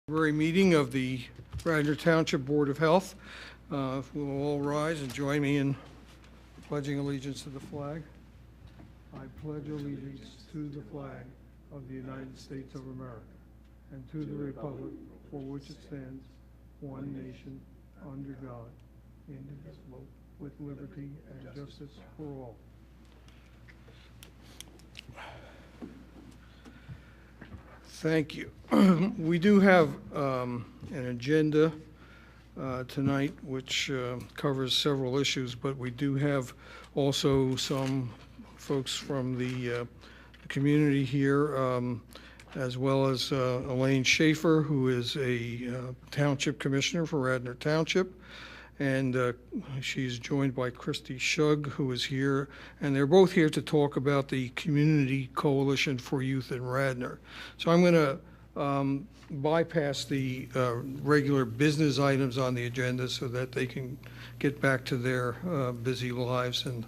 January meeting of the Radnor Township Board of Health. If we'll all rise and join me in pledging allegiance to the flag. I pledge allegiance to the flag of the United States of America and to the republic for which it stands, one nation, under God, indivisible, with liberty and justice for all. Thank you. We do have an agenda tonight which covers several issues, but we do have also some folks from the community here, as well as Elaine Schaefer, who is a Township Commissioner for Radnor Township. And she's joined by Christy Shug, who is here, and they're both here to talk about the Community Coalition for Youth in Radnor. So I'm going to bypass the regular business items on the agenda so that they can get back to their busy lives and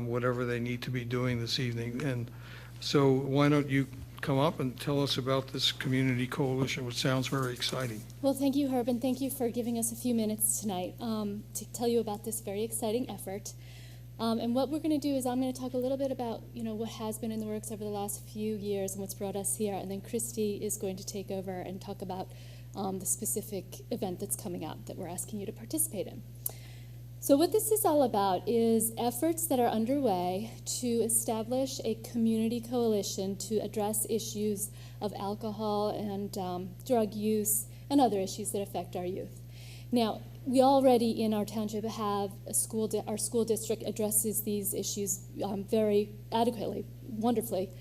whatever they need to be doing this evening. And so why don't you come up and tell us about this community coalition, which sounds very exciting. Well, thank you, Herb, and thank you for giving us a few minutes tonight to tell you about this very exciting effort. And what we're going to do is I'm going to talk a little bit about, what has been in the works over the last few years and what's brought us here, and then Christy is going to take over and talk about the specific event that's coming up that we're asking you to participate in. So what this is all about is efforts that are underway to establish a community coalition to address issues of alcohol and drug use and other issues that affect our youth. Now, we already in our township have our school district addresses these issues very adequately, wonderfully,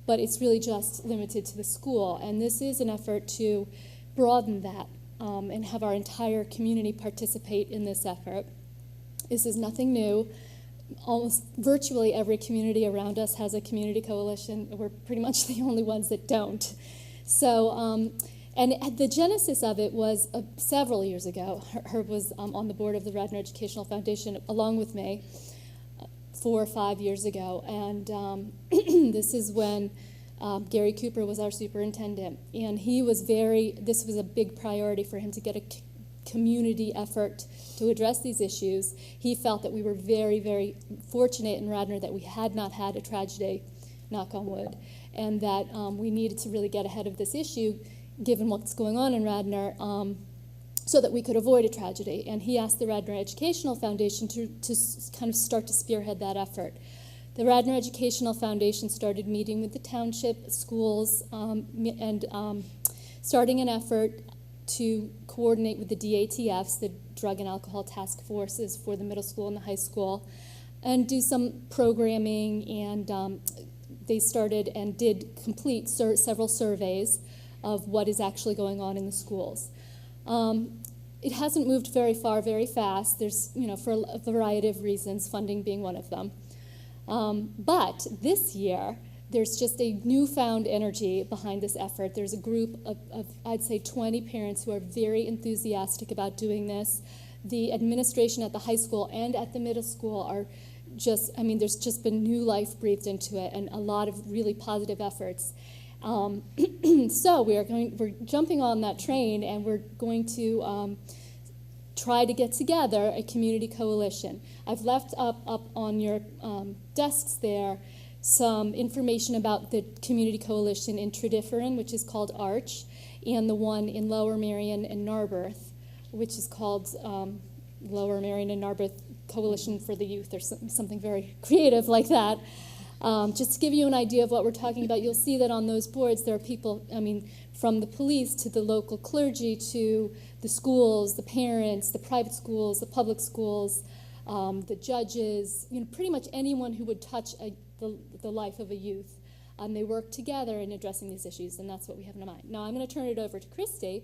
but it's really just limited to the school. And this is an effort to broaden that and have our entire community participate in this effort. This is nothing new. Almost virtually every community around us has a community coalition. We're pretty much the only ones that don't. So, and the genesis of it was several years ago. Herb was on the board of the Radnor Educational Foundation along with me 4 or 5 years ago. And this is when Gary Cooper was our superintendent. And this was a big priority for him to get a community effort to address these issues. He felt that we were very, very fortunate in Radnor that we had not had a tragedy, knock on wood, and that we needed to really get ahead of this issue given what's going on in Radnor so that we could avoid a tragedy. And he asked the Radnor Educational Foundation to kind of start to spearhead that effort. The Radnor Educational Foundation started meeting with the township schools and starting an effort to coordinate with the DATFs, the Drug and Alcohol Task Forces for the middle school and the high school, and do some programming. And they started and did complete several surveys of what is actually going on in the schools. It hasn't moved very far, very fast. There's, for a variety of reasons, funding being one of them. But this year, there's just a newfound energy behind this effort. There's a group of, I'd say, 20 parents who are very enthusiastic about doing this. The administration at the high school and at the middle school are there's just been new life breathed into it and a lot of really positive efforts. So we're jumping on that train and we're going to try to get together a community coalition. I've left up on your desks there some information about the community coalition in Tredyffrin, which is called ARCH, and the one in Lower Merion and Narberth, which is called Lower Merion and Narberth Coalition for the Youth, or something very creative like that. Just to give you an idea of what we're talking about, you'll see that on those boards there are people, from the police to the local clergy to the schools, the parents, the private schools, the public schools, the judges, pretty much anyone who would touch the life of a youth. They work together in addressing these issues, and that's what we have in mind. Now I'm going to turn it over to Christy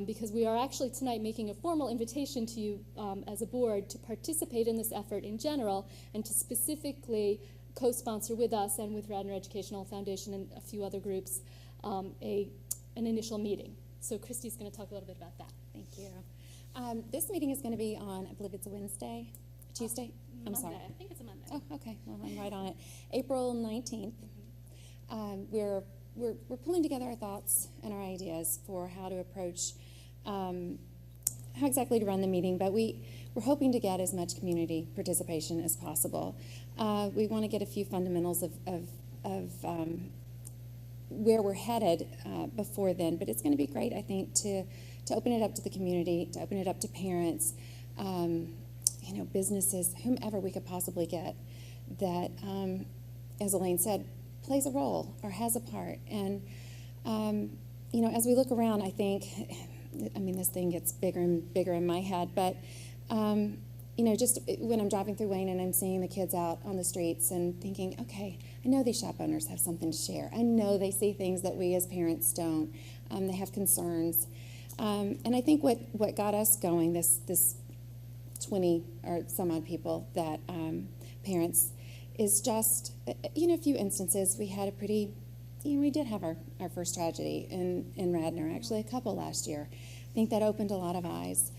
because we are actually tonight making a formal invitation to you as a board to participate in this effort in general and to specifically co-sponsor with us and with Radnor Educational Foundation and a few other groups an initial meeting. So Christy's going to talk a little bit about that. Thank you. This meeting is going to be on, I believe it's a Wednesday, Tuesday? I'm Monday. sorry. I think it's a Monday. Oh, okay. Well, I'm right on it. April 19th. We're we're pulling together our thoughts and our ideas for how to approach how exactly to run the meeting, but we're hoping to get as much community participation as possible. We want to get a few fundamentals of where we're headed before then, but it's going to be great, I think, to open it up to the community, to open it up to parents, businesses, whomever we could possibly get that, as Elaine said, plays a role or has a part. And, as we look around, I think, this thing gets bigger and bigger in my head, but, just when I'm driving through Wayne and I'm seeing the kids out on the streets and thinking, okay, I know these shop owners have something to share. I know they see things that we as parents don't. They have concerns. And I think what got us going, this 20 or some odd people that parents, is just, a few instances. We had a pretty, we did have our first tragedy in Radnor, actually a couple last year. I think that opened a lot of eyes.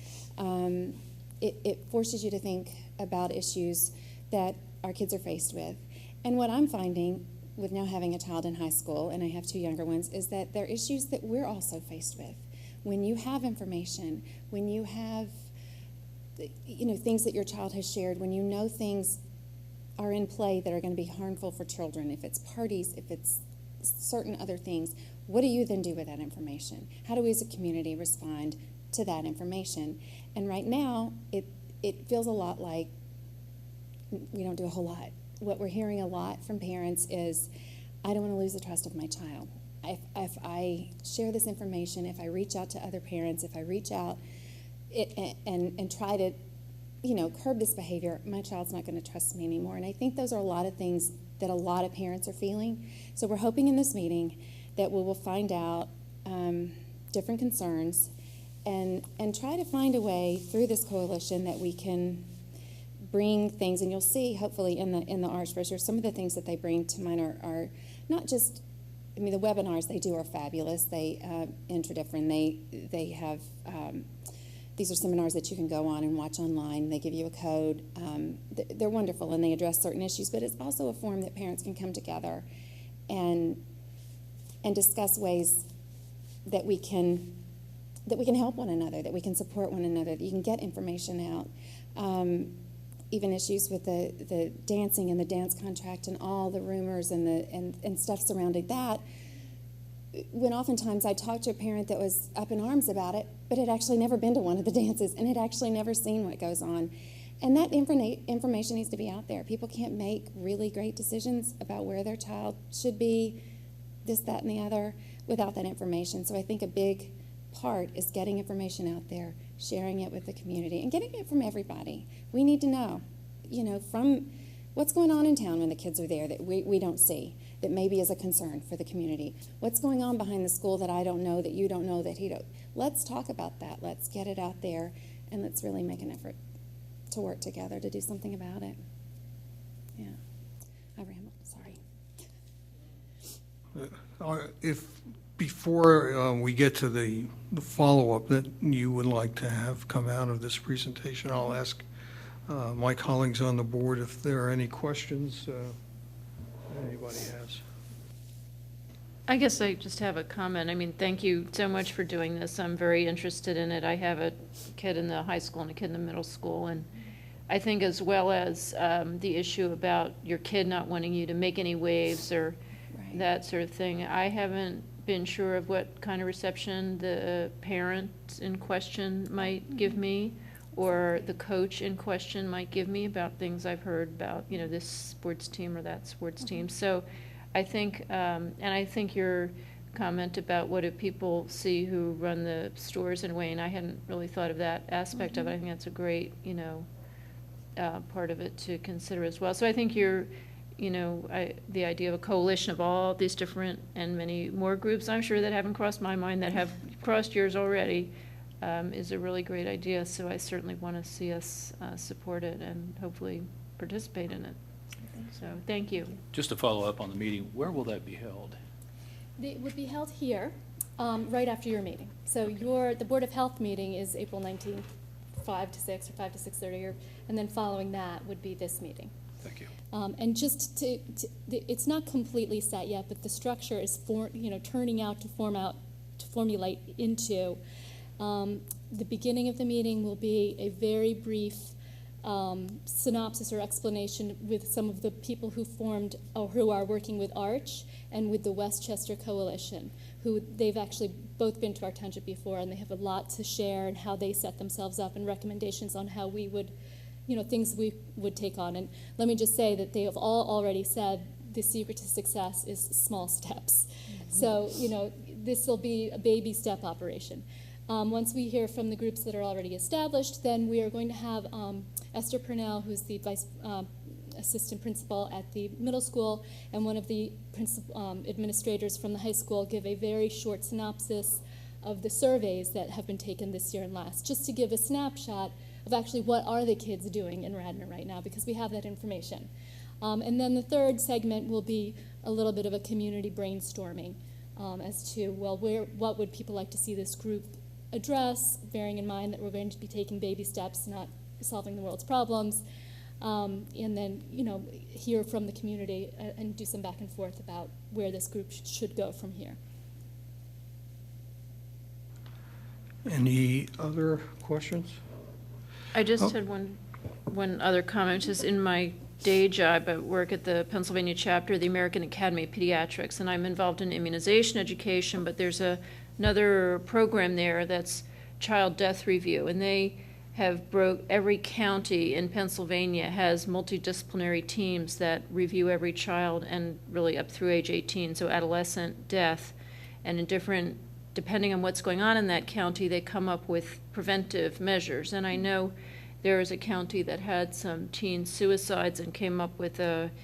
It forces you to think about issues that our kids are faced with. And what I'm finding with now having a child in high school, and I have 2 younger ones, is that there are issues that we're also faced with. When you have information, when you have, things that your child has shared, when you know things are in play that are going to be harmful for children, if it's parties, if it's certain other things, what do you then do with that information? How do we as a community respond to that information? And right now, it feels a lot like we don't do a whole lot. What we're hearing a lot from parents is, I don't want to lose the trust of my child. If I share this information, if I reach out to other parents, if I reach out and try to, curb this behavior, my child's not going to trust me anymore. And I think those are a lot of things that a lot of parents are feeling. So we're hoping in this meeting that we will find out different concerns and try to find a way through this coalition that we can bring things, and you'll see hopefully in the ARCH brochure, some of the things that they bring to mind are not just, the webinars they do are fabulous. They interdifferent. They have these are seminars that you can go on and watch online. They give you a code. They're wonderful, and they address certain issues. But it's also a forum that parents can come together and discuss ways that we can help one another, that we can support one another, that you can get information out. Even issues with the dancing and the dance contract and all the rumors and stuff surrounding that, when oftentimes I talked to a parent that was up in arms about it, but had actually never been to one of the dances and had actually never seen what goes on. And that information needs to be out there. People can't make really great decisions about where their child should be, this, that, and the other, without that information. So I think a big part is getting information out there, sharing it with the community, and getting it from everybody. We need to know, from what's going on in town when the kids are there that we don't see, that maybe is a concern for the community. What's going on behind the school that I don't know, that you don't know, that he don't. Let's talk about that. Let's get it out there, and let's really make an effort to work together to do something about it. Yeah. I rambled. Sorry. If before we get to the follow-up that you would like to have come out of this presentation, I'll ask my colleagues on the board if there are any questions anybody has. I guess I just have a comment. Thank you so much for doing this. I'm very interested in it. I have a kid in the high school and a kid in the middle school, and I think as well as the issue about your kid not wanting you to make any waves or that sort of thing, I haven't been sure of what kind of reception the parent in question might give me, or the coach in question might give me about things I've heard about, this sports team or that sports team. So I think, and I think your comment about what do people see who run the stores in Wayne, I hadn't really thought of that aspect of it. I think that's a great, part of it to consider as well. So I think you're, the idea of a coalition of all these different and many more groups, I'm sure that haven't crossed my mind, that have crossed yours already, is a really great idea. So I certainly want to see us support it and hopefully participate in it. So thank you. Just to follow up on the meeting, where will that be held? It would be held here, right after your meeting. So the Board of Health meeting is April 19th, 5 to 6 or 5 to 6:30, and then following that would be this meeting. Thank you. And just it's not completely set yet, but the structure is turning out to formulate into. The beginning of the meeting will be a very brief synopsis or explanation with some of the people who formed or who are working with Arch and with the Westchester Coalition, who they've actually both been to our township before, and they have a lot to share and how they set themselves up and recommendations on how we would, things we would take on. And let me just say that they have all already said the secret to success is small steps. Mm-hmm. So, this will be a baby step operation. Once we hear from the groups that are already established, then we are going to have Esther Purnell, who's the vice assistant principal at the middle school, and one of the administrators from the high school give a very short synopsis of the surveys that have been taken this year and last, just to give a snapshot of actually what are the kids doing in Radnor right now, because we have that information. And then the third segment will be a little bit of a community brainstorming as to, well, what would people like to see this group address, bearing in mind that we're going to be taking baby steps, not solving the world's problems, and then, hear from the community and do some back and forth about where this group should go from here. Any other questions? I just had one other comment. Just in my day job, I work at the Pennsylvania chapter of the American Academy of Pediatrics, and I'm involved in immunization education, but there's another program there that's child death review, and they have every county in Pennsylvania has multidisciplinary teams that review every child and really up through age 18, so adolescent death, and depending on what's going on in that county, they come up with preventive measures. And I know there is a county that had some teen suicides and came up with until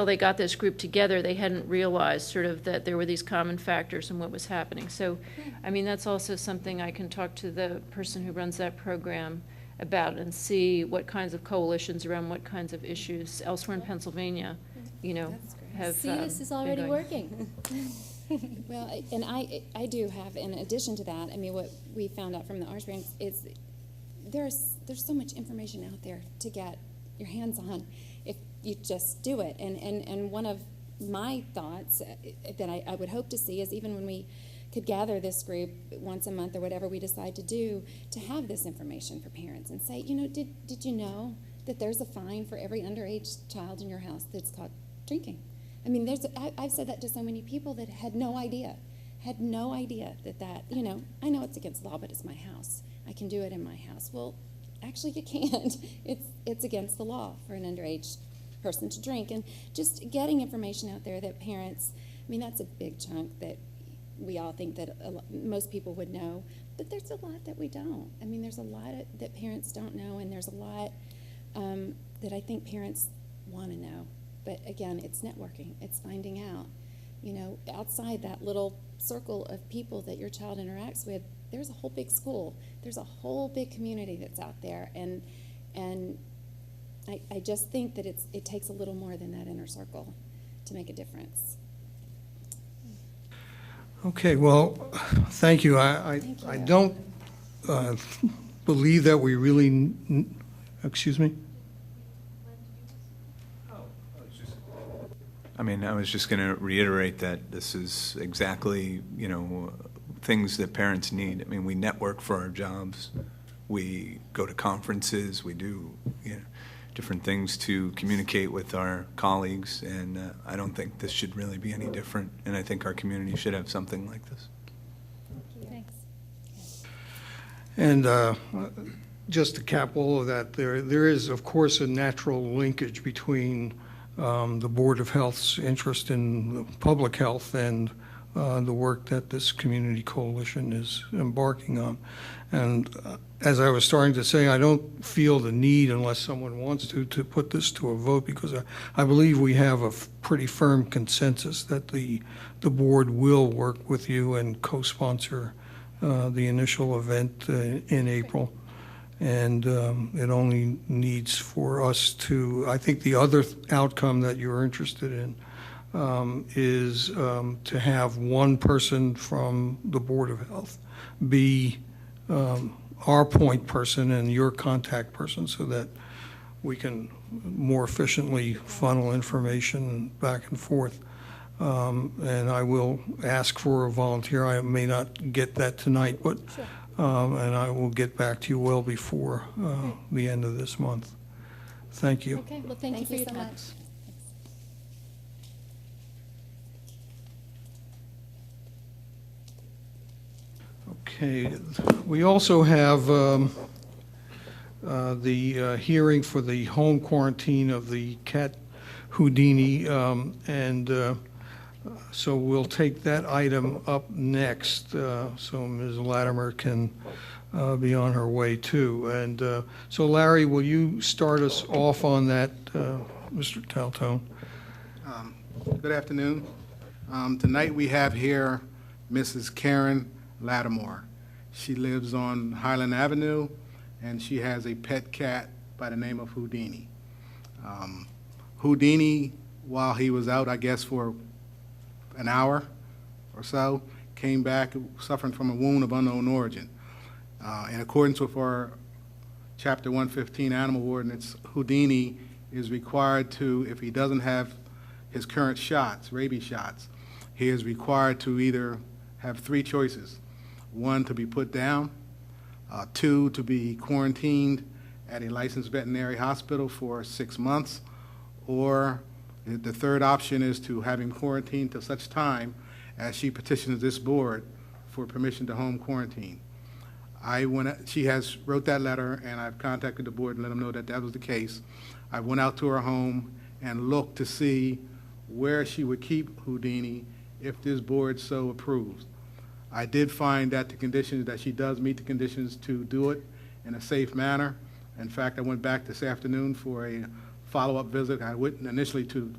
they got this group together, they hadn't realized sort of that there were these common factors and what was happening. So, that's also something I can talk to the person who runs that program about and see what kinds of coalitions around what kinds of issues elsewhere in Pennsylvania, have. See, this is already working. Well, and I do have, in addition to that, what we found out from the Arch Branch is there's so much information out there to get your hands on if you just do it. And one of my thoughts that I would hope to see is, even when we could gather this group once a month or whatever we decide to do, to have this information for parents and say, did you know that there's a fine for every underage child in your house that's caught drinking? I've said that to so many people that had no idea that, I know it's against law, but it's my house. I can do it in my house. Well, actually you can't. It's against the law for an underage person to drink. And just getting information out there that parents, that's a big chunk that we all think that most people would know, but there's a lot that we don't. There's a lot that parents don't know, and there's a lot that I think parents want to know. But again, it's networking. It's finding out, outside that little circle of people that your child interacts with, there's a whole big school. There's a whole big community that's out there. And I just think that it takes a little more than that inner circle to make a difference. Okay, well, thank you. Thank you. I don't believe that we really, excuse me? I was just going to reiterate that this is exactly, things that parents need. We network for our jobs. We go to conferences. We do, different things to communicate with our colleagues, and I don't think this should really be any different, and I think our community should have something like this. Thanks. And just to cap all of that, there is, of course, a natural linkage between the Board of Health's interest in public health and the work that this community coalition is embarking on. And as I was starting to say, I don't feel the need, unless someone wants to put this to a vote, because I believe we have a pretty firm consensus that the board will work with you and co-sponsor the initial event in April. And it only needs for us to, I think the other outcome that you're interested in is to have one person from the Board of Health be our point person and your contact person, so that we can more efficiently funnel information back and forth. And I will ask for a volunteer. I may not get that tonight, but, Sure. and I will get back to you well before the end of this month. Thank you. Okay, well, thank you for your so time. much. Okay, we also have the hearing for the home quarantine of the cat Houdini, and so we'll take that item up next, so Ms. Latimer can be on her way too. And so Larry, will you start us off on that, Mr. Taltone? Good afternoon. Tonight we have here Mrs. Karen Lattimore. She lives on Highland Avenue, and she has a pet cat by the name of Houdini. Houdini, while he was out, I guess, for an hour or so, came back suffering from a wound of unknown origin. In accordance with our Chapter 115 Animal Ordinance, Houdini is required to, if he doesn't have his current shots, rabies shots, he is required to either have three choices. One, to be put down. Two, to be quarantined at a licensed veterinary hospital for 6 months. Or the third option is to have him quarantined till such time as she petitions this board for permission to home quarantine. She has wrote that letter, and I've contacted the board and let them know that that was the case. I went out to her home and looked to see where she would keep Houdini if this board so approves. I did find that the conditions, that she does meet the conditions to do it in a safe manner. In fact, I went back this afternoon for a follow-up visit. I went initially to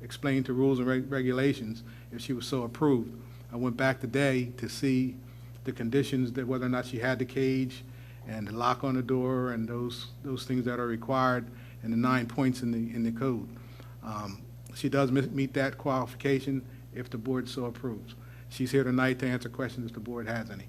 explain to rules and regulations if she was so approved. I went back today to see the conditions, that whether or not she had the cage and the lock on the door and those things that are required and the 9 points in the code. She does meet that qualification if the board so approves. She's here tonight to answer questions if the board has any.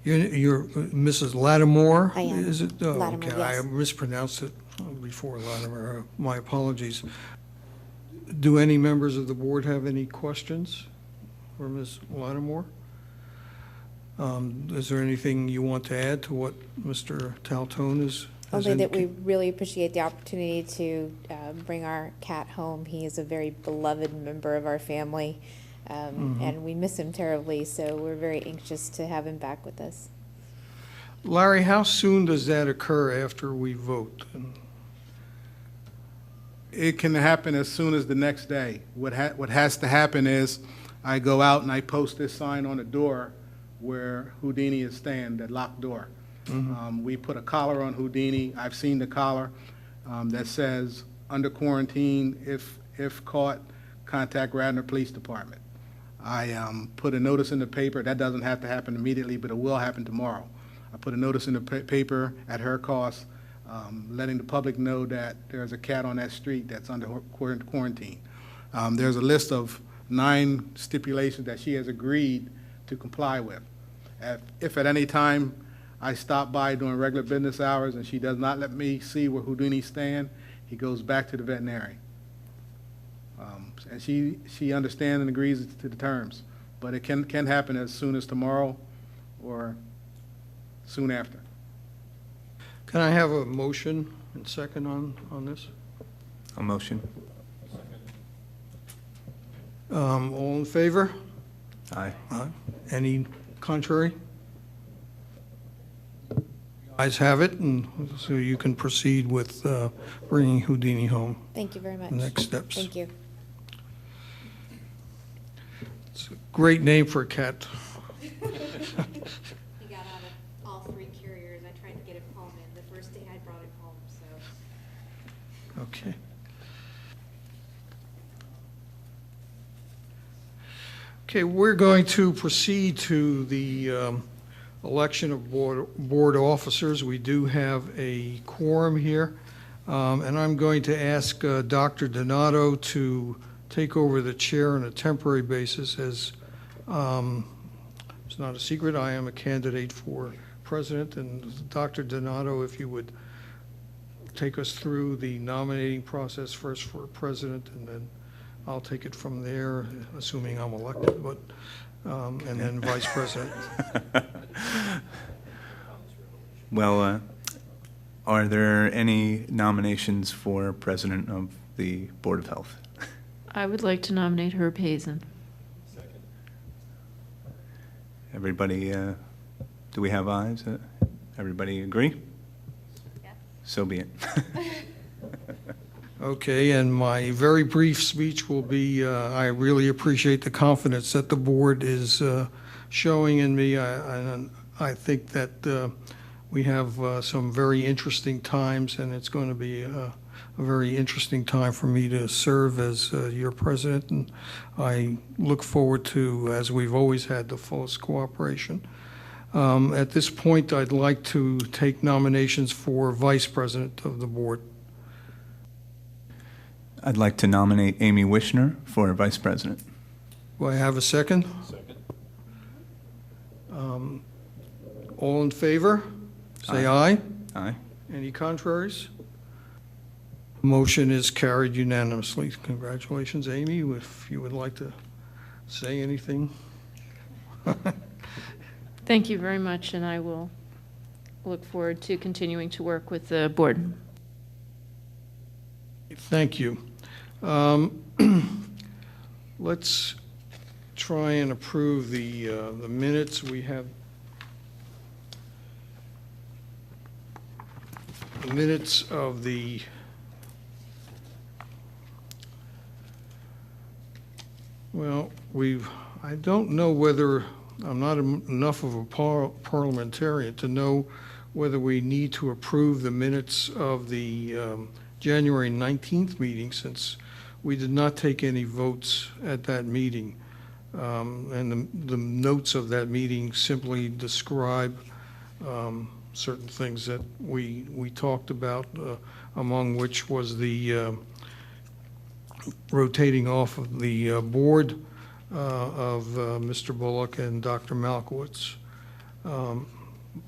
You're Mrs. Lattimore? I am. Is it? Oh, Lattimore, okay. yes. I mispronounced it before Lattimore. My apologies. Do any members of the board have any questions for Ms. Lattimore? Is there anything you want to add to what Mr. Taltone has Only that we indicated? really appreciate the opportunity to bring our cat home. He is a very beloved member of our family, and we miss him terribly, so we're very anxious to have him back with us. Larry, how soon does that occur after we vote? It can happen as soon as the next day. What has to happen is I go out and I post this sign on the door where Houdini is staying, that locked door. We put a collar on Houdini. I've seen the collar that says, under quarantine, if caught, contact Radnor Police Department. I put a notice in the paper. That doesn't have to happen immediately, but it will happen tomorrow. I put a notice in the paper at her cost, letting the public know that there's a cat on that street that's under quarantine. There's a list of 9 stipulations that she has agreed to comply with. If at any time I stop by during regular business hours and she does not let me see where Houdini's staying, he goes back to the veterinary. And she understands and agrees to the terms, but it can happen as soon as tomorrow or soon after. Can I have a motion and second on this? A motion? All in favor? Aye. Any contrary? Ayes have it, and so you can proceed with bringing Houdini home. Thank you very much. Next steps. Thank you. It's a great name for a cat. He got out of all 3 carriers. I tried to get him home, and the first day I brought him home, so. Okay. Okay, we're going to proceed to the election of board officers. We do have a quorum here, and I'm going to ask Dr. Donato to take over the chair on a temporary basis as It's not a secret. I am a candidate for president, and Dr. Donato, if you would take us through the nominating process first for president, and then I'll take it from there, assuming I'm elected, but, and then vice president. Well, are there any nominations for president of the Board of Health? I would like to nominate Herb Hazen. Everybody, do we have ayes? Everybody agree? Yes. So be it. Okay, and my very brief speech will be, I really appreciate the confidence that the board is showing in me. I think that we have some very interesting times, and it's going to be a very interesting time for me to serve as your president, and I look forward to, as we've always had, the fullest cooperation. At this point, I'd like to take nominations for vice president of the board. I'd like to nominate Amy Wishner for vice president. Do I have a second? Second. All in favor? Say aye. Aye. Any contraries? Motion is carried unanimously. Congratulations, Amy. If you would like to say anything. Thank you very much, and I will look forward to continuing to work with the board. Thank you. Let's try and approve the minutes. We have the minutes of the I don't know whether, I'm not enough of a parliamentarian to know whether we need to approve the minutes of the January 19th meeting, since we did not take any votes at that meeting. And the notes of that meeting simply describe certain things that we talked about, among which was the rotating off of the board of Mr. Bullock and Dr. Malkowitz.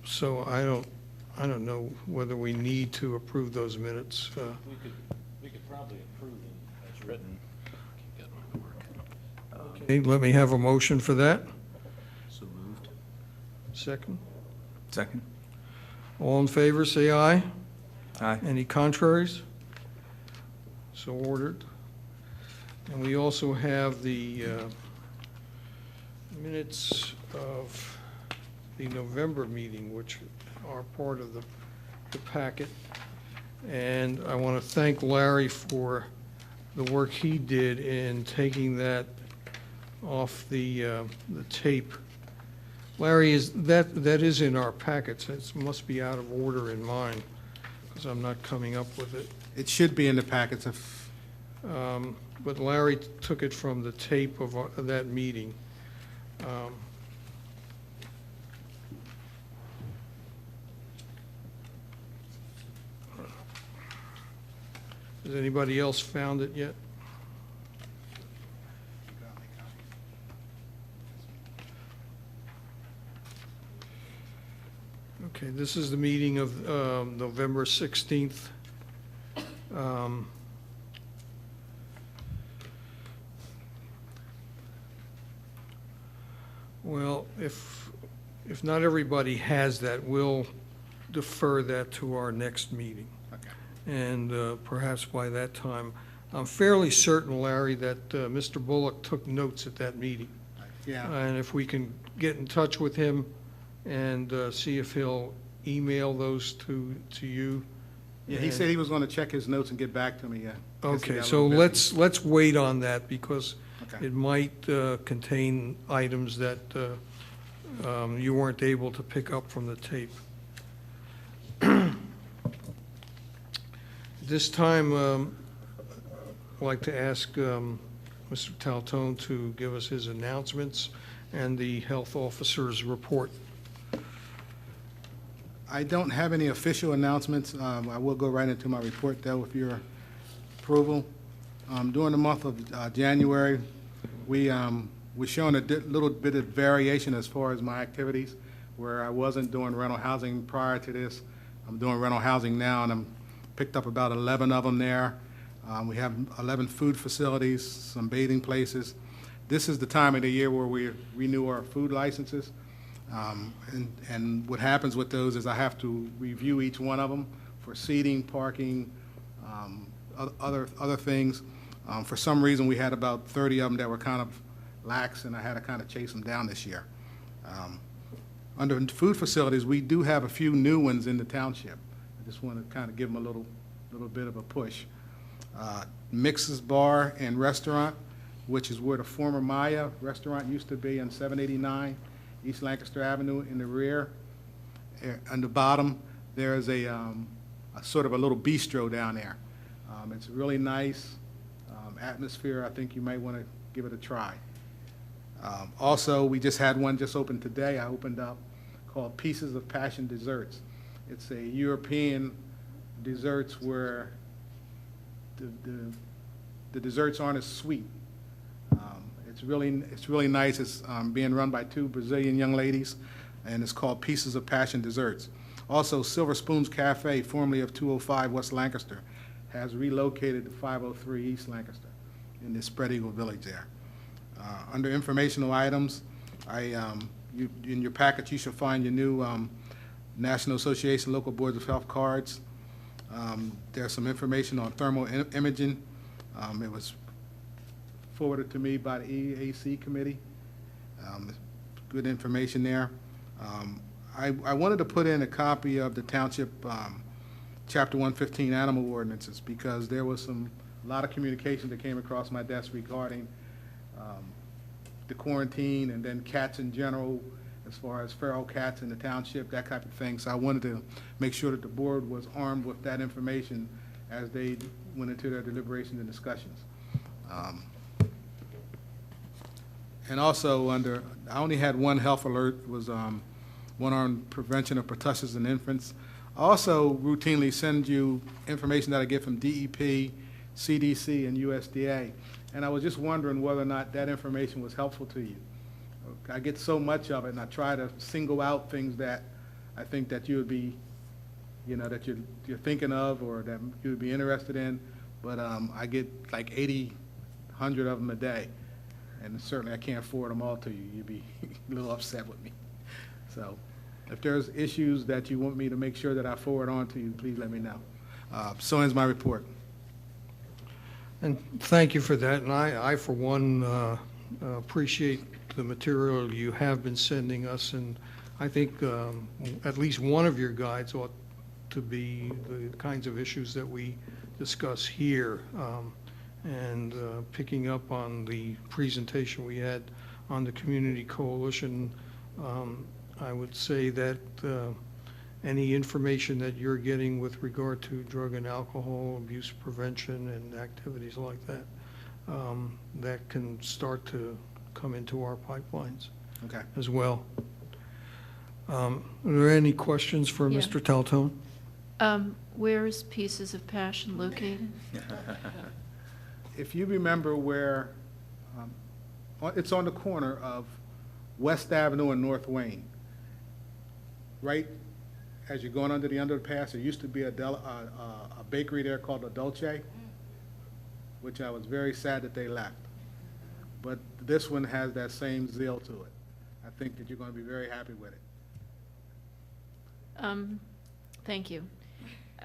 So I don't know whether we need to approve those minutes. We could probably approve them as written. Keep getting my work. Okay, let me have a motion for that. So moved. Second. Second. All in favor, say aye. Aye. Any contraries? So ordered. And we also have the minutes of the November meeting, which are part of the packet. And I want to thank Larry for the work he did in taking that off the tape. Larry, that is in our packets. It must be out of order in mine, because I'm not coming up with it. It should be in the packets of, But Larry took it from the tape of that meeting. Has anybody else found it yet? Okay, this is the meeting of November 16th. Well, if not everybody has that, we'll defer that to our next meeting. okay. And perhaps by that time, I'm fairly certain, Larry, that Mr. Bullock took notes at that meeting. Yeah, And if we can get in touch with him and see if he'll email those to you. yeah, he said he was going to check his notes and get back to me, yeah. Guess he Okay, got a so little busy. let's wait on that, because Okay. it might contain items that you weren't able to pick up from the tape. This time, I'd like to ask Mr. Taltone to give us his announcements and the health officer's report. I don't have any official announcements. I will go right into my report, though, with your approval. During the month of January, we was showing a little bit of variation as far as my activities, where I wasn't doing rental housing prior to this. I'm doing rental housing now, and I'm picked up about 11 of them there. We have 11 food facilities, some bathing places. This is the time of the year where we renew our food licenses. And what happens with those is I have to review each one of them for seating, parking, other things. For some reason, we had about 30 of them that were kind of lax, and I had to kind of chase them down this year. Under food facilities, we do have a few new ones in the township. I just want to kind of give them a little bit of a push. Mixes Bar and Restaurant, which is where the former Maya restaurant used to be on 789 East Lancaster Avenue in the rear. On the bottom, there is a sort of a little bistro down there. It's really nice atmosphere. I think you might want to give it a try. Also, we just had one just opened today. I opened up called Pieces of Passion Desserts. It's a European desserts where the desserts aren't as sweet. It's really nice. It's being run by two Brazilian young ladies, and it's called Pieces of Passion Desserts. Also, Silver Spoons Cafe, formerly of 205 West Lancaster, has relocated to 503 East Lancaster in the Spread Eagle Village there. Under informational items, in your package you should find your new National Association Local Boards of Health cards. There's some information on thermal imaging. It was forwarded to me by the EAC committee. Good information there. I wanted to put in a copy of the Township Chapter 115 Animal Ordinances because there was a lot of communication that came across my desk regarding the quarantine and then cats in general, as far as feral cats in the township, that type of thing. So I wanted to make sure that the board was armed with that information as they went into their deliberations and discussions. And also I only had one health alert, was one on prevention of pertussis in infants. I also routinely send you information that I get from DEP, CDC, and USDA. And I was just wondering whether or not that information was helpful to you. I get so much of it, and I try to single out things that I think that you would be, that you're thinking of or that you would be interested in. But I get like 80, 100 of them a day. And certainly I can't forward them all to you. You'd be a little upset with me. So if there's issues that you want me to make sure that I forward on to you, please let me know. So ends my report. And thank you for that. And I for one, appreciate the material you have been sending us. And I think at least one of your guides ought to be the kinds of issues that we discuss here. And picking up on the presentation we had on the Community Coalition, I would say that any information that you're getting with regard to drug and alcohol abuse prevention and activities like that, that can start to come into our pipelines as well. Are there any questions for Yeah. Mr. Taltone? Where is Pieces of Passion located? If you remember where, it's on the corner of West Avenue and North Wayne. Right as you're going under the underpass, there used to be a bakery there called La Dolce, which I was very sad that they left. But this one has that same zeal to it. I think that you're going to be very happy with it. Thank you.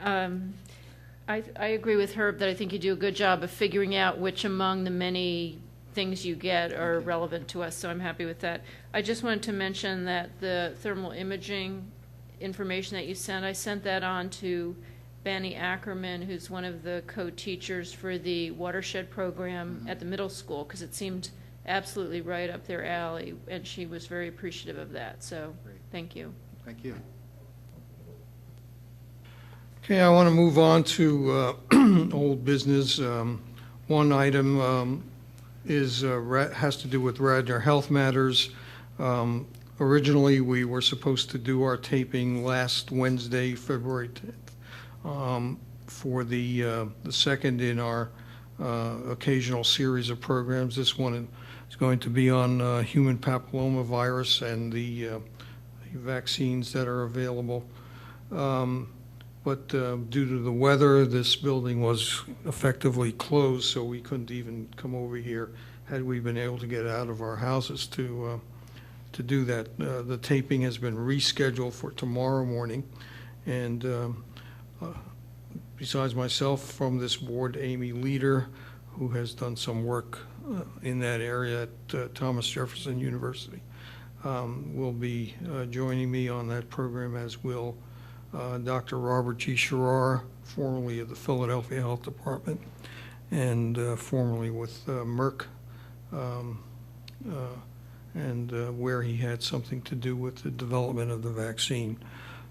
I agree with Herb that I think you do a good job of figuring out which among the many things you get are relevant to us, so I'm happy with that. I just wanted to mention that the thermal imaging information that you sent, I sent that on to Banny Ackerman, who's one of the co-teachers for the watershed program at the middle school, because it seemed absolutely right up their alley, and she was very appreciative of that, so Great. thank you. Thank you. Okay, I want to move on to old business. One item has to do with Radnor Health Matters. Originally, we were supposed to do our taping last Wednesday, February 10th, for the second in our occasional series of programs. This one is going to be on human papillomavirus and the vaccines that are available. But due to the weather, this building was effectively closed, so we couldn't even come over here had we been able to get out of our houses to do that. The taping has been rescheduled for tomorrow morning, and besides myself from this board, Amy Leader, who has done some work in that area at Thomas Jefferson University, will be joining me on that program, as will Dr. Robert G. Sherrar, formerly of the Philadelphia Health Department, and formerly with Merck, and where he had something to do with the development of the vaccine.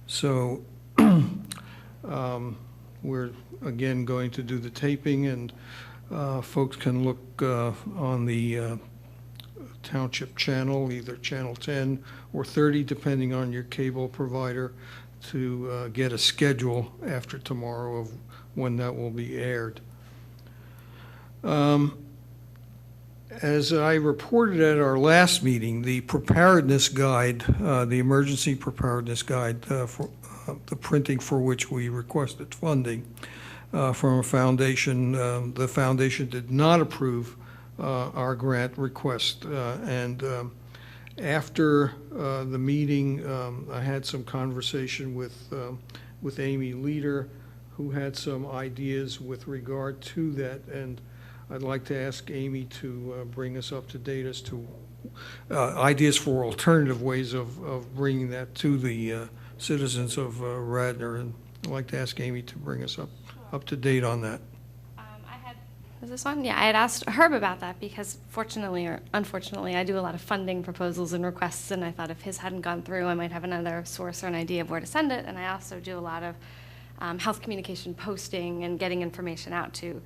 So we're again going to do the taping, and folks can look on the Township channel, either channel 10 or 30, depending on your cable provider, to get a schedule after tomorrow of when that will be aired. As I reported at our last meeting, the preparedness guide, the emergency preparedness guide, for the printing for which we requested funding from a foundation, the foundation did not approve our grant request. And after the meeting, I had some conversation with Amy Leader, who had some ideas with regard to that, and I'd like to ask Amy to bring us up to date as to ideas for alternative ways of bringing that to the citizens of Radnor, and I'd like to ask Amy to bring us up to date on that. Is this on? Yeah, I had asked Herb about that because fortunately or unfortunately, I do a lot of funding proposals and requests, and I thought if his hadn't gone through, I might have another source or an idea of where to send it. And I also do a lot of health communication posting and getting information out to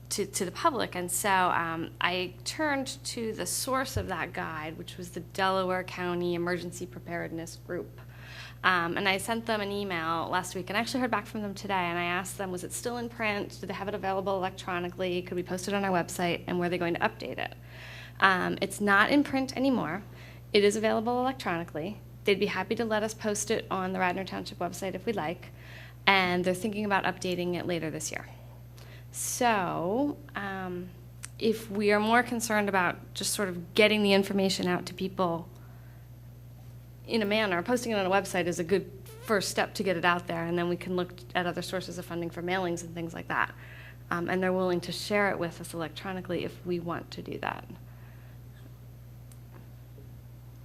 the public. And so I turned to the source of that guide, which was the Delaware County Emergency Preparedness Group. And I sent them an email last week, and I actually heard back from them today, and I asked them, was it still in print? Did they have it available electronically? Could we post it on our website? And were they going to update it? It's not in print anymore. It is available electronically. They'd be happy to let us post it on the Radnor Township website if we'd like, and they're thinking about updating it later this year. So if we are more concerned about just sort of getting the information out to people in a manner, posting it on a website is a good first step to get it out there, and then we can look at other sources of funding for mailings and things like that. And they're willing to share it with us electronically if we want to do that.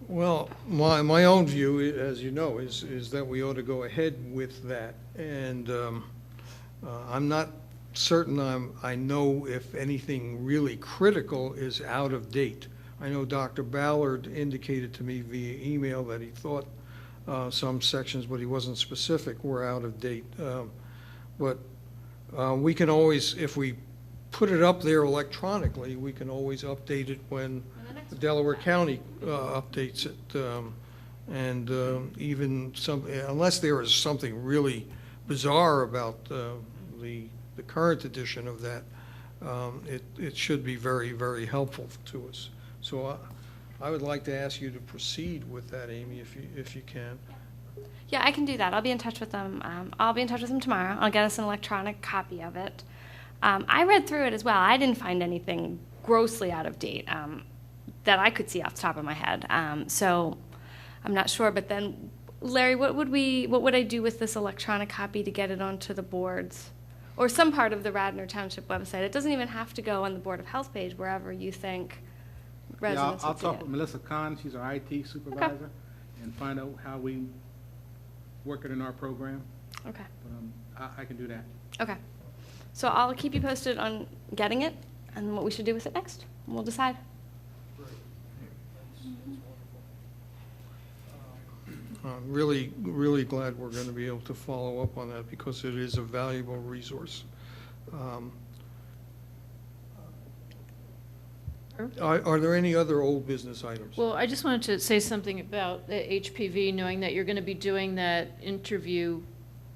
Well, my own view, as you know, is that we ought to go ahead with that, and I'm not certain I know if anything really critical is out of date. I know Dr. Ballard indicated to me via email that he thought some sections, but he wasn't specific, were out of date. But we can always, if we put it up there electronically, we can always update it when Delaware County updates it. And even unless there is something really bizarre about the current edition of that, it should be very, very helpful to us. So I would like to ask you to proceed with that, Amy, if you can. Yeah, I can do that. I'll be in touch with them. I'll be in touch with them tomorrow. I'll get us an electronic copy of it. I read through it as well. I didn't find anything grossly out of date that I could see off the top of my head. So I'm not sure. But then, Larry, what would I do with this electronic copy to get it onto the boards? Or some part of the Radnor Township website. It doesn't even have to go on the Board of Health page, wherever you think residents I'll would see talk it. with Melissa Kahn, she's our IT supervisor, and find out how we work it in our program. Okay. I can do that. Okay. So I'll keep you posted on getting it and what we should do with it next. And we'll decide. I'm really, really glad we're going to be able to follow up on that because it is a valuable resource. Are there any other old business items? Well, I just wanted to say something about the HPV, knowing that you're going to be doing that interview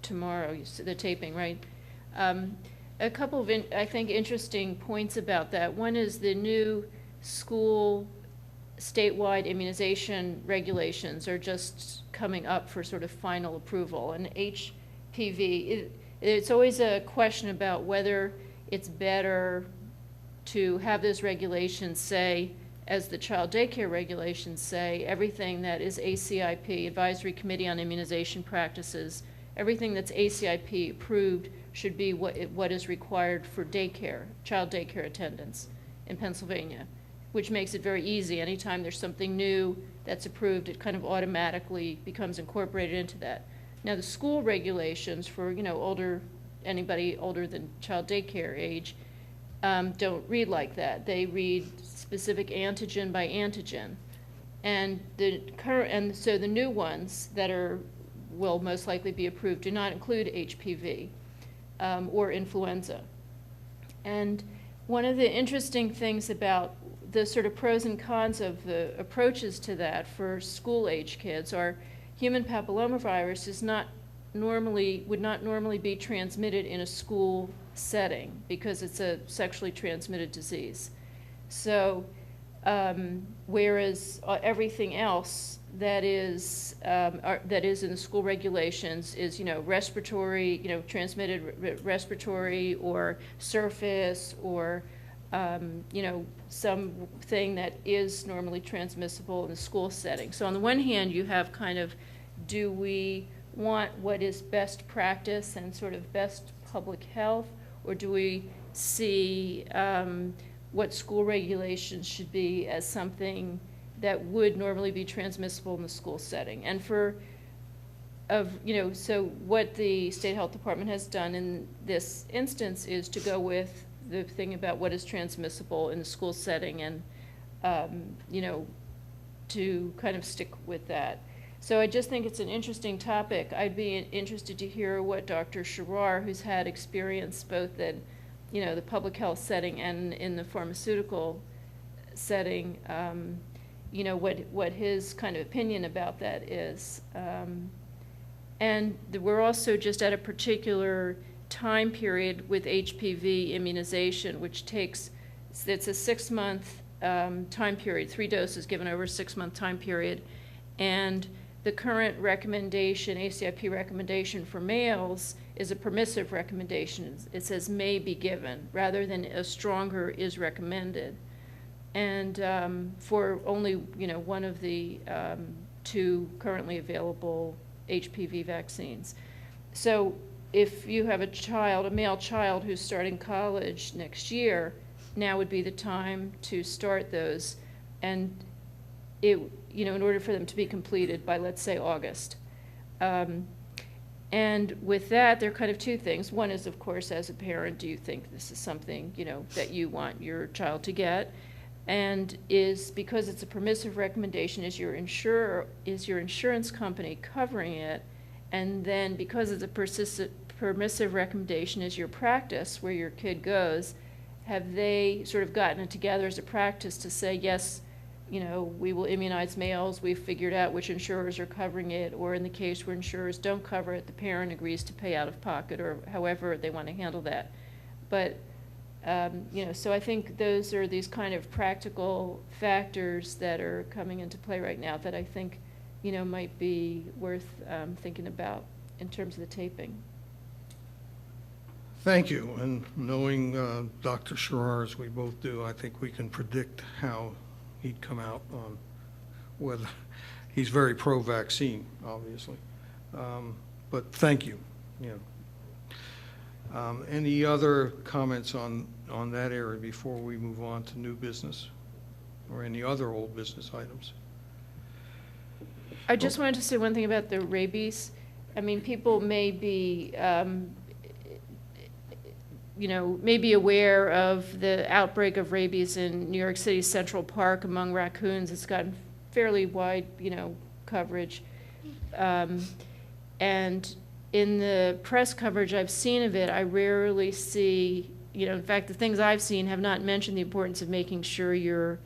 tomorrow, the taping, right? A couple of, I think, interesting points about that. One is the new school statewide immunization regulations are just coming up for sort of final approval. And HPV, it's always a question about whether it's better to have those regulations say, as the child daycare regulations say, everything that is ACIP, Advisory Committee on Immunization Practices, everything that's ACIP approved should be what is required for daycare, child daycare attendance in Pennsylvania, which makes it very easy. Anytime there's something new that's approved, it kind of automatically becomes incorporated into that. Now, the school regulations for, anybody older than child daycare age, don't read like that. They read specific antigen by antigen. And so the new ones that will most likely be approved do not include HPV or influenza. And one of the interesting things about the sort of pros and cons of the approaches to that for school-age kids are human papillomavirus would not normally be transmitted in a school setting because it's a sexually transmitted disease. So whereas everything else that is in the school regulations is respiratory, transmitted respiratory or surface or something that is normally transmissible in the school setting. So on the one hand, you have kind of, do we want what is best practice and sort of best public health, or do we see what school regulations should be as something that would normally be transmissible in the school setting? And so what the State Health Department has done in this instance is to go with the thing about what is transmissible in the school setting and, to kind of stick with that. So I just think it's an interesting topic. I'd be interested to hear what Dr. Sharrar, who's had experience both in, the public health setting and in the pharmaceutical setting, what his kind of opinion about that is. And we're also just at a particular time period with HPV immunization, which it's a 6-month time period, 3 doses given over a 6-month time period. And the current recommendation, ACIP recommendation for males, is a permissive recommendation. It says may be given rather than a stronger is recommended. And for only one of the 2 currently available HPV vaccines. So if you have a male child who's starting college next year, now would be the time to start those, and in order for them to be completed by, let's say, August. And with that, there are kind of 2 things. One is, of course, as a parent, do you think this is something, that you want your child to get? And is, because it's a permissive recommendation, is your insurance company covering it? And then because it's a permissive recommendation, is your practice where your kid goes, have they sort of gotten it together as a practice to say, yes, we will immunize males, we've figured out which insurers are covering it, or in the case where insurers don't cover it, the parent agrees to pay out of pocket, or however they want to handle that. But, so I think those are these kind of practical factors that are coming into play right now that I think, might be worth thinking about in terms of the taping. Thank you. And knowing Dr. Sharrar, as we both do, I think we can predict how he'd come out on whether he's very pro-vaccine, obviously. But thank you. Any other comments on that area before we move on to new business or any other old business items? I just wanted to say one thing about the rabies. I mean, people may be, may be aware of the outbreak of rabies in New York City's Central Park among raccoons. It's gotten fairly wide, coverage. And in the press coverage I've seen of it, I rarely see, in fact, the things I've seen have not mentioned the importance of making sure your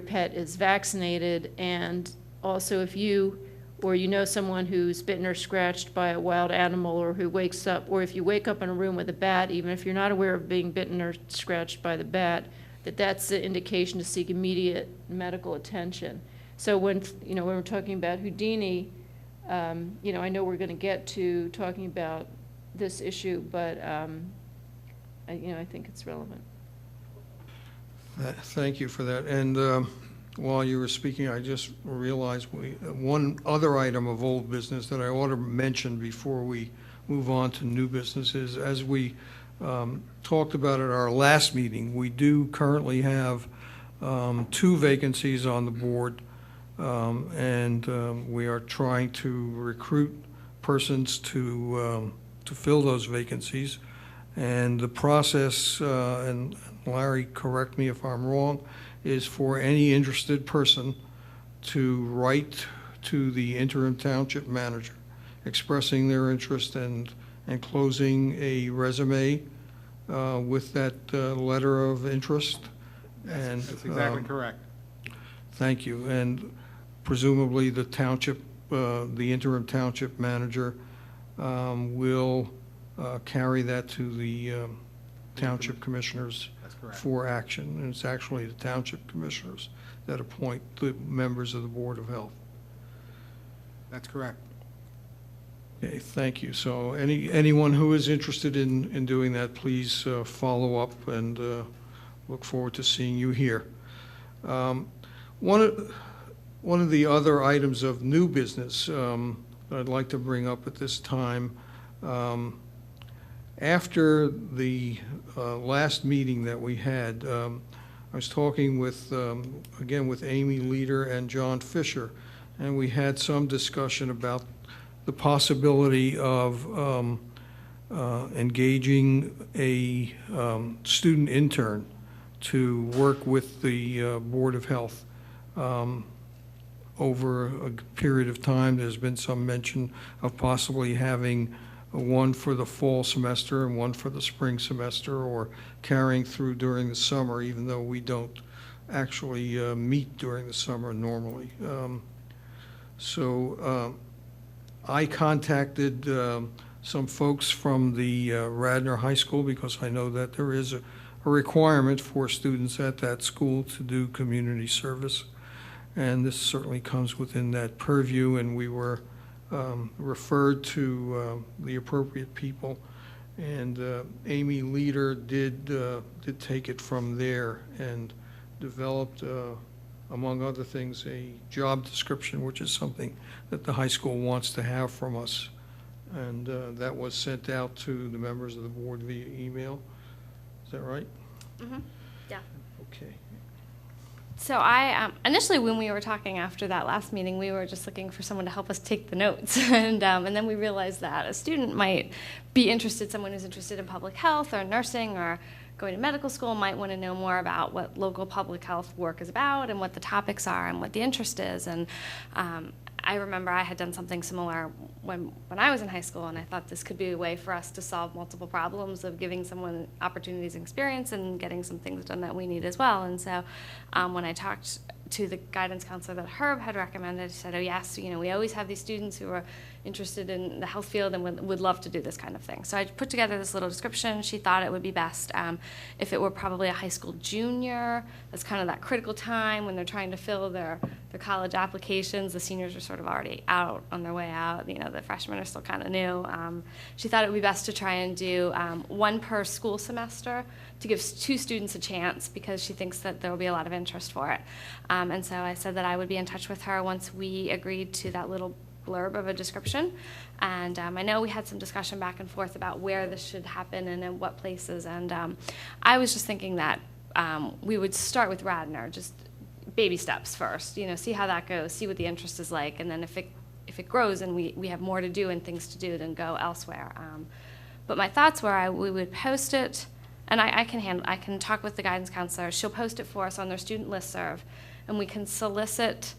pet is vaccinated. And also if you or someone who's bitten or scratched by a wild animal, or who wakes up, or if you wake up in a room with a bat, even if you're not aware of being bitten or scratched by the bat, that's the indication to seek immediate medical attention. So when we're talking about Houdini, I know we're going to get to talking about this issue, but I think it's relevant. Thank you for that. And while you were speaking, I just realized one other item of old business that I ought to mention before we move on to new businesses. As we talked about at our last meeting, we do currently have 2 vacancies on the board, and we are trying to recruit persons to fill those vacancies. And the process, and Larry, correct me if I'm wrong, is for any interested person to write to the interim township manager, expressing their interest and closing a resume with that letter of interest. And That's exactly correct. Thank you. And presumably the township, the interim township manager will carry that to the township commissioners That's correct. for action. And it's actually the township commissioners that appoint the members of the Board of Health. That's correct. Okay, thank you. So anyone who is interested in doing that, please follow up, and look forward to seeing you here. One of the other items of new business that I'd like to bring up at this time, after the last meeting that we had, I was talking with, again, with Amy Leader and John Fisher, and we had some discussion about the possibility of engaging a student intern to work with the Board of Health. Over a period of time, there's been some mention of possibly having one for the fall semester and one for the spring semester, or carrying through during the summer, even though we don't actually meet during the summer normally. I contacted some folks from the Radnor High School, because I know that there is a requirement for students at that school to do community service, and this certainly comes within that purview, and we were referred to the appropriate people, and Amy Leader did take it from there and developed, among other things, a job description, which is something that the high school wants to have from us, and that was sent out to the members of the board via email. Is that right? Mm-hmm. Yeah. Okay. So I, initially when we were talking after that last meeting, we were just looking for someone to help us take the notes. And then we realized that a student might be interested, someone who's interested in public health or nursing or going to medical school might want to know more about what local public health work is about and what the topics are and what the interest is. And I remember I had done something similar when I was in high school, and I thought this could be a way for us to solve multiple problems of giving someone opportunities and experience and getting some things done that we need as well. And so when I talked to the guidance counselor that Herb had recommended, he said, oh yes, we always have these students who are interested in the health field and would love to do this kind of thing. So I put together this little description. She thought it would be best if it were probably a high school junior. That's kind of that critical time when they're trying to fill their college applications. The seniors are sort of already out on their way out. The freshmen are still kind of new. She thought it would be best to try and do one per school semester to give 2 students a chance, because she thinks that there will be a lot of interest for it. And so I said that I would be in touch with her once we agreed to that little blurb of a description. And I know we had some discussion back and forth about where this should happen and in what places. And I was just thinking that we would start with Radnor, just baby steps first, see how that goes, see what the interest is like. And then if it grows and we have more to do and things to do, then go elsewhere. But my thoughts were we would post it, and I can talk with the guidance counselor. She'll post it for us on their student listserv, and we can solicit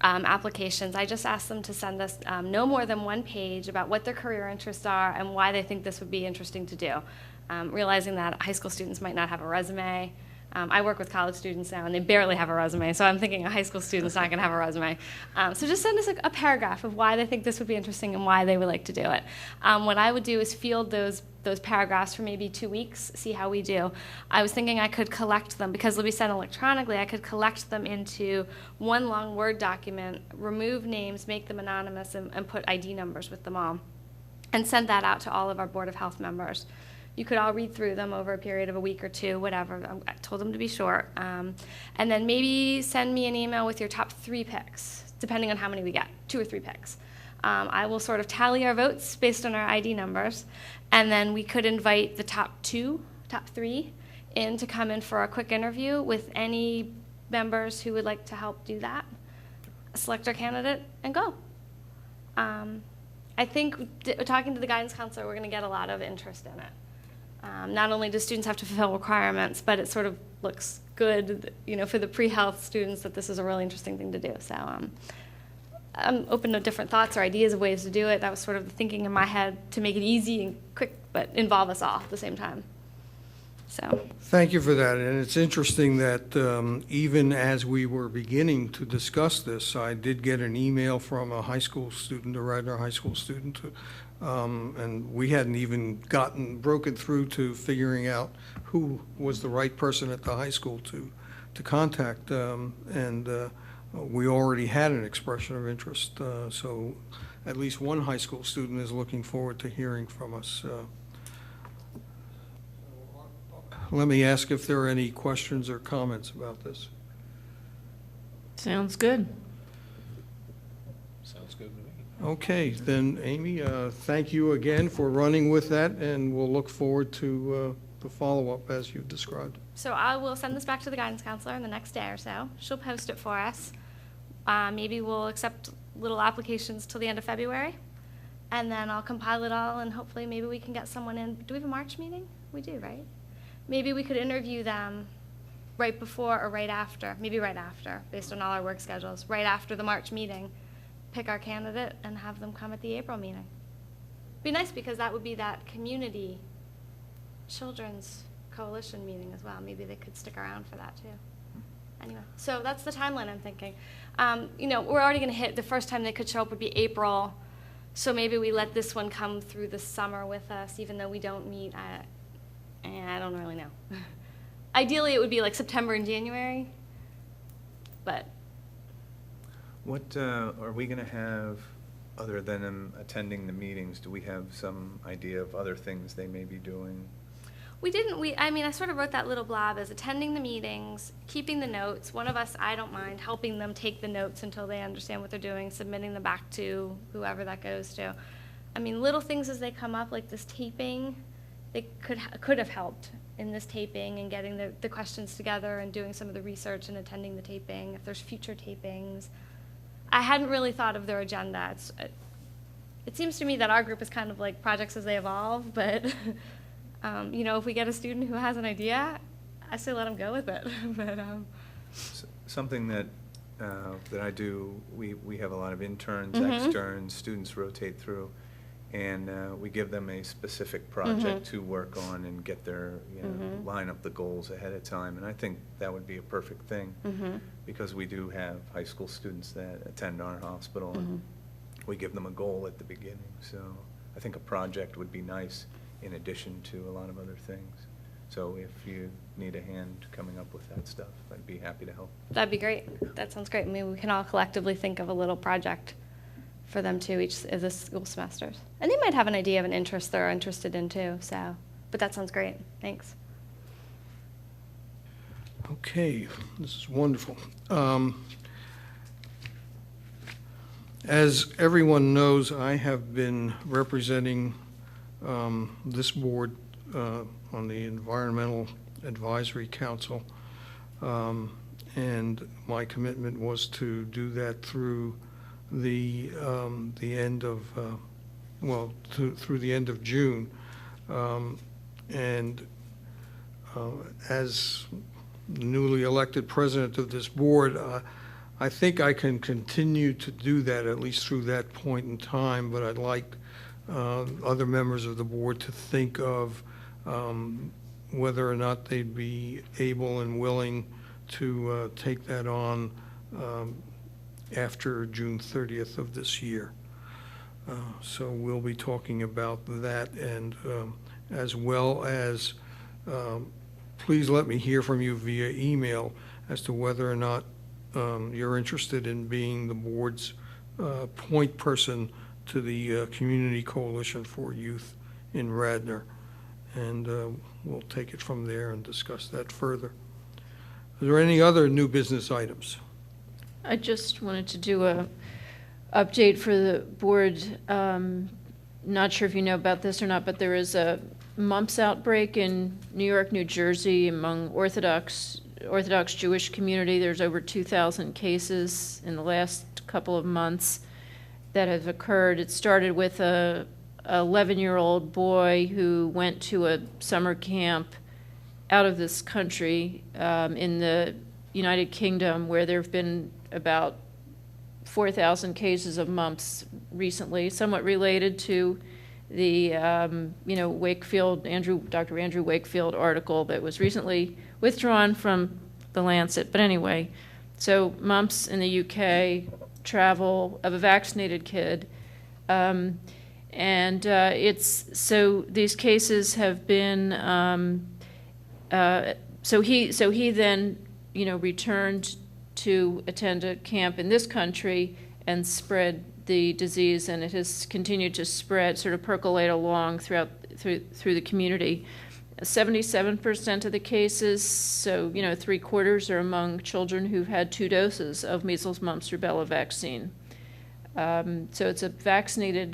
applications. I just asked them to send us no more than 1 page about what their career interests are and why they think this would be interesting to do. Realizing that high school students might not have a resume, I work with college students now, and they barely have a resume, so I'm thinking a high school student's not going to have a resume. So just send us a paragraph of why they think this would be interesting and why they would like to do it. What I would do is field those paragraphs for maybe 2 weeks, see how we do. I was thinking I could collect them, because they'll be sent electronically, I could collect them into one long Word document, remove names, make them anonymous, and put ID numbers with them all, and send that out to all of our Board of Health members. You could all read through them over a period of a week or two, whatever. I told them to be short. And then maybe send me an email with your top 3 picks, depending on how many we get, 2 or 3 picks. I will sort of tally our votes based on our ID numbers, and then we could invite the top 3 in to come in for a quick interview with any members who would like to help do that, select our candidate, and go. I think talking to the guidance counselor, we're going to get a lot of interest in it. Not only do students have to fulfill requirements, but it sort of looks good, for the pre-health students that this is a really interesting thing to do. So I'm open to different thoughts or ideas of ways to do it. That was sort of the thinking in my head, to make it easy and quick, but involve us all at the same time. So Thank you for that. And it's interesting that even as we were beginning to discuss this, I did get an email from a high school student, a Radnor high school student, and we hadn't even broken through to figuring out who was the right person at the high school to contact. We already had an expression of interest. So at least one high school student is looking forward to hearing from us. Let me ask if there are any questions or comments about this. Sounds good. Sounds good to me. Okay, then, Amy, thank you again for running with that, and we'll look forward to the follow-up as you've described. So I will send this back to the guidance counselor in the next day or so. She'll post it for us. Maybe we'll accept little applications till the end of February, and then I'll compile it all, and hopefully maybe we can get someone in. Do we have a March meeting? We do, right? Maybe we could interview them right before or right after, maybe right after, based on all our work schedules, right after the March meeting, pick our candidate and have them come at the April meeting. Be nice, because that would be that community children's coalition meeting as well. Maybe they could stick around for that too. Anyway, so that's the timeline I'm thinking. We're already going to hit, the first time they could show up would be April, so maybe we let this one come through the summer with us, even though we don't meet I don't really know. Ideally, it would be like September and January, but. What are we going to have, other than them attending the meetings? Do we have some idea of other things they may be doing? We didn't. I sort of wrote that little blob as attending the meetings, keeping the notes. One of us, I don't mind, helping them take the notes until they understand what they're doing, submitting them back to whoever that goes to. Little things as they come up, like this taping. They could have helped in this taping and getting the questions together and doing some of the research and attending the taping, if there's future tapings. I hadn't really thought of their agenda. It seems to me that our group is kind of like projects as they evolve, but if we get a student who has an idea, I say let them go with it. But something that I do, we have a lot of interns, Mm-hmm. externs, students rotate through. And we give them a specific project to work on and get their, line up the goals ahead of time. And I think that would be a perfect thing, because we do have high school students that attend our hospital, and we give them a goal at the beginning. So I think a project would be nice in addition to a lot of other things. So if you need a hand coming up with that stuff, I'd be happy to help. that'd be great. That sounds great. Maybe we can all collectively think of a little project for them too, each of the school semesters. And they might have an idea of an interest they're interested in too, but that sounds great. Thanks. Okay, this is wonderful. As everyone knows, I have been representing this board on the Environmental Advisory Council, and my commitment was to do that through the end of through the end of June, and as the newly elected president of this board, I think I can continue to do that at least through that point in time. But I'd like other members of the board to think of whether or not they'd be able and willing to take that on after June 30th of this year. So we'll be talking about that, and as well as please let me hear from you via email as to whether or not you're interested in being the board's point person to the Community Coalition for Youth in Radnor. And we'll take it from there and discuss that further. Are there any other new business items? I just wanted to do a update for the board. Not sure if you know about this or not, but there is a mumps outbreak in New York, New Jersey among Orthodox Jewish community. There's over 2,000 cases in the last couple of months that have occurred. It started with a 11-year-old boy who went to a summer camp out of this country in the United Kingdom, where there have been about 4,000 cases of mumps recently, somewhat related to the Dr. Andrew Wakefield article that was recently withdrawn from the Lancet. But anyway, so mumps in the UK, travel of a vaccinated kid, and so these cases have been. So he then returned to attend a camp in this country and spread the disease, and it has continued to spread, sort of percolate along through the community. 77% of the cases, so 3/4, are among children who've had 2 doses of measles, mumps, rubella vaccine. So it's a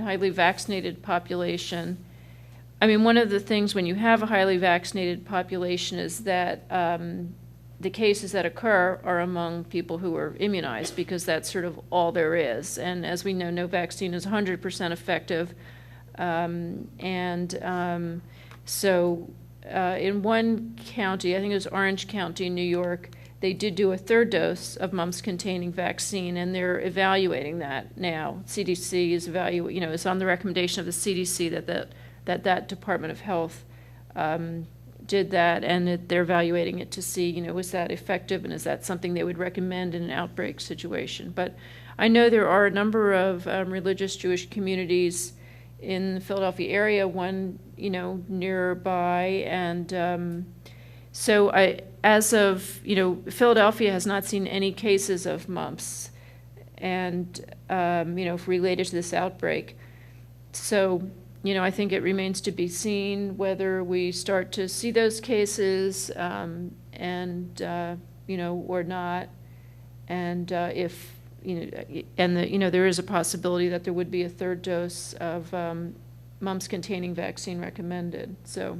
highly vaccinated population. I mean, one of the things when you have a highly vaccinated population is that the cases that occur are among people who are immunized, because that's sort of all there is. And as we know, no vaccine is 100% effective. So in one county, I think it was Orange County, New York, they did do a 3rd dose of mumps-containing vaccine, and they're evaluating that now. CDC is it's on the recommendation of the CDC that Department of Health did that, and they're evaluating it to see, was that effective, and is that something they would recommend in an outbreak situation. But I know there are a number of religious Jewish communities in the Philadelphia area, one, nearby, and so as of, Philadelphia has not seen any cases of mumps, and, related to this outbreak. So, I think it remains to be seen whether we start to see those cases, or not, and if, there is a possibility that there would be a 3rd dose of mumps-containing vaccine recommended. So.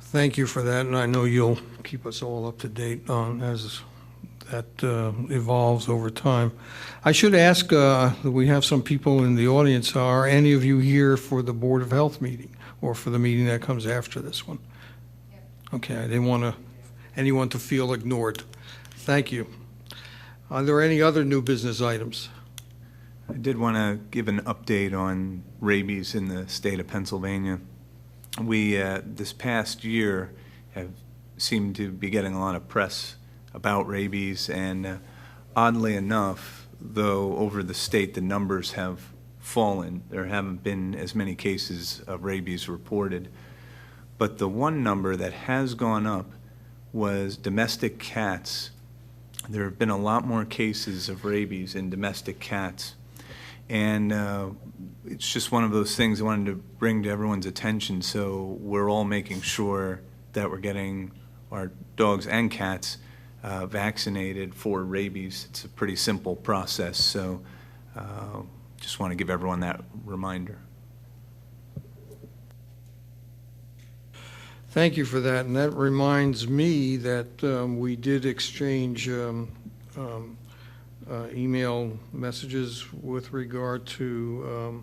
Thank you for that, and I know you'll keep us all up to date on as that evolves over time. I should ask, we have some people in the audience. Are any of you here for the Board of Health meeting, or for the meeting that comes after this one? Okay, I didn't want anyone to feel ignored. Thank you. Are there any other new business items? I did want to give an update on rabies in the state of Pennsylvania. We, this past year, have seemed to be getting a lot of press about rabies, and oddly enough, though over the state the numbers have fallen, there haven't been as many cases of rabies reported. But the one number that has gone up was domestic cats. There have been a lot more cases of rabies in domestic cats. And it's just one of those things I wanted to bring to everyone's attention, so we're all making sure that we're getting our dogs and cats vaccinated for rabies. It's a pretty simple process, so just want to give everyone that reminder. Thank you for that, and that reminds me that we did exchange email messages with regard to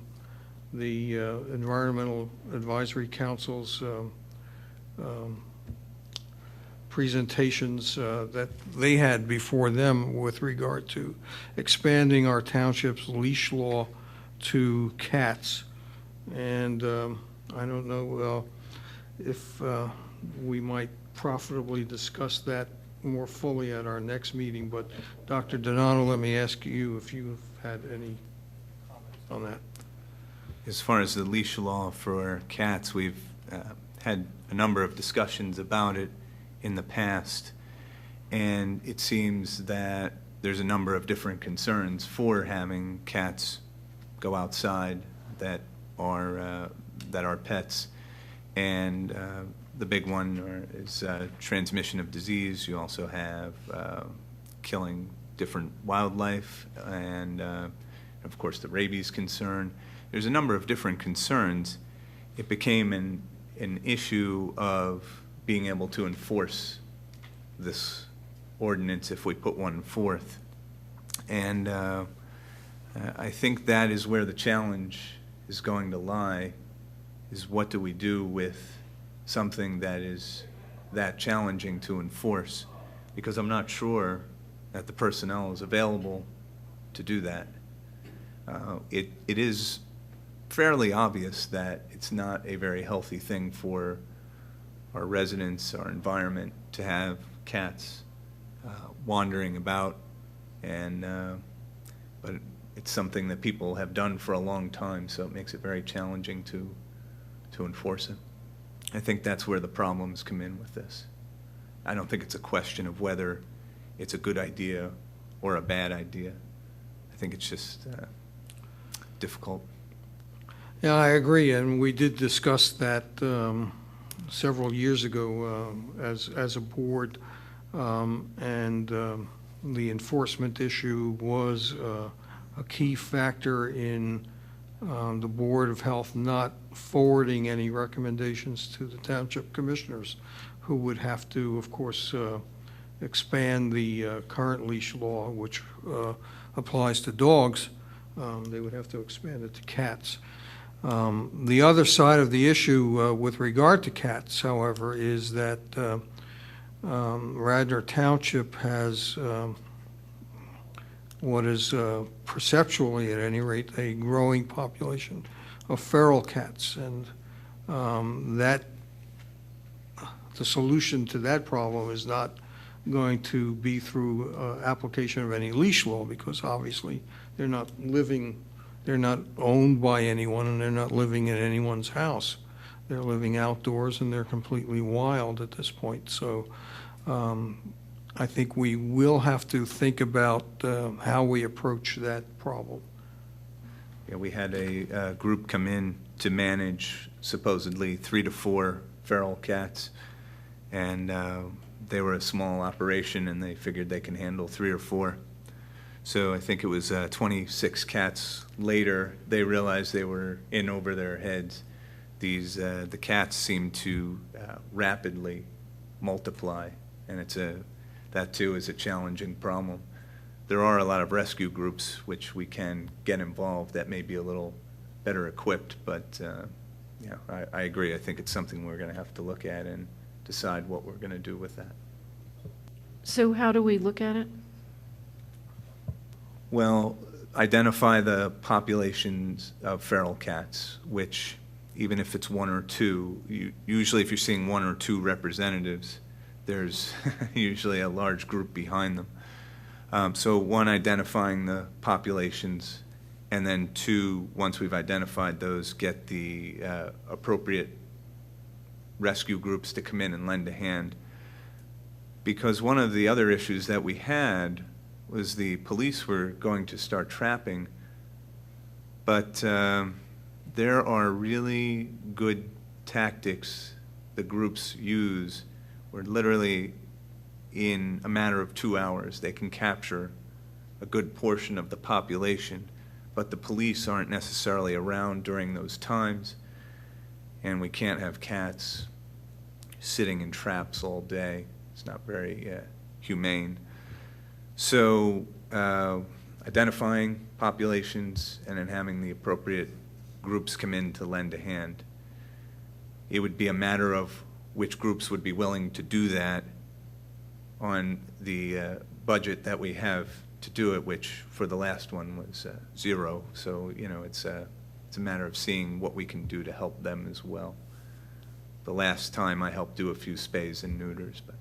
the Environmental Advisory Council's presentations that they had before them with regard to expanding our township's leash law to cats. And I don't know if we might profitably discuss that more fully at our next meeting, but Dr. Donato, let me ask you if you've had any comments on that. As far as the leash law for cats, we've had a number of discussions about it in the past, and it seems that there's a number of different concerns for having cats go outside that are pets, and the big one is transmission of disease. You also have killing different wildlife, and of course the rabies concern. There's a number of different concerns. It became an issue of being able to enforce this ordinance if we put one forth. And I think that is where the challenge is going to lie, is what do we do with something that is that challenging to enforce? Because I'm not sure that the personnel is available to do that. It is fairly obvious that it's not a very healthy thing for our residents, our environment, to have cats wandering about, and but it's something that people have done for a long time, so it makes it very challenging to enforce it. I think that's where the problems come in with this. I don't think it's a question of whether it's a good idea or a bad idea. I think it's just difficult. Yeah, I agree, and we did discuss that several years ago as a board, and the enforcement issue was a key factor in the Board of Health not forwarding any recommendations to the Township Commissioners, who would have to, of course, expand the current leash law, which applies to dogs. They would have to expand it to cats. The other side of the issue with regard to cats, however, is that Radnor Township has what is perceptually, at any rate, a growing population of feral cats, and that the solution to that problem is not going to be through application of any leash law, because obviously they're not owned by anyone, and they're not living in anyone's house. They're living outdoors, and they're completely wild at this point. So I think we will have to think about how we approach that problem. Yeah, we had a group come in to manage supposedly 3 to 4 feral cats, and they were a small operation, and they figured they can handle 3 or 4. So I think it was 26 cats later, they realized they were in over their heads. The cats seem to rapidly multiply, and that too is a challenging problem. There are a lot of rescue groups which we can get involved that may be a little better equipped, but yeah, I agree. I think it's something we're going to have to look at and decide what we're going to do with that. So how do we look at it? Well, identify the populations of feral cats, which even if it's 1 or 2, usually if you're seeing 1 or 2 representatives, there's usually a large group behind them. So 1, identifying the populations, and then 2, once we've identified those, get the appropriate rescue groups to come in and lend a hand. Because one of the other issues that we had was the police were going to start trapping, but there are really good tactics the groups use where literally in a matter of 2 hours they can capture a good portion of the population, but the police aren't necessarily around during those times, and we can't have cats sitting in traps all day. It's not very humane. So identifying populations and then having the appropriate groups come in to lend a hand. It would be a matter of which groups would be willing to do that on the budget that we have to do it, which for the last one was 0. So, you know, it's It's a matter of seeing what we can do to help them as well. The last time I helped do a few spays and neuters, but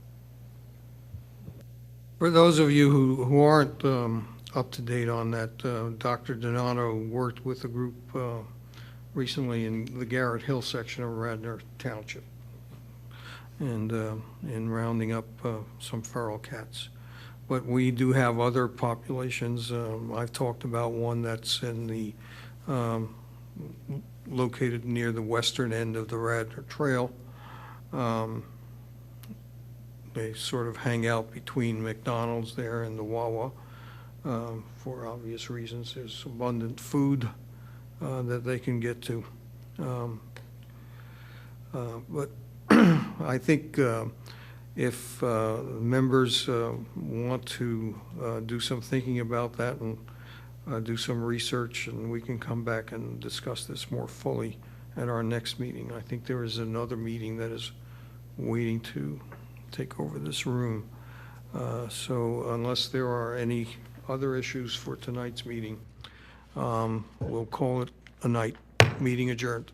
For those of you who aren't up to date on that, Dr. Donato worked with a group recently in the Garrett Hill section of Radnor Township, and in rounding up some feral cats. But we do have other populations. I've talked about one that's in the located near the western end of the Radnor Trail. They sort of hang out between McDonald's there and the Wawa for obvious reasons. There's abundant food that they can get to. But I think if members want to do some thinking about that and do some research, and we can come back and discuss this more fully at our next meeting. I think there is another meeting that is waiting to take over this room. So unless there are any other issues for tonight's meeting, we'll call it a night. Meeting adjourned.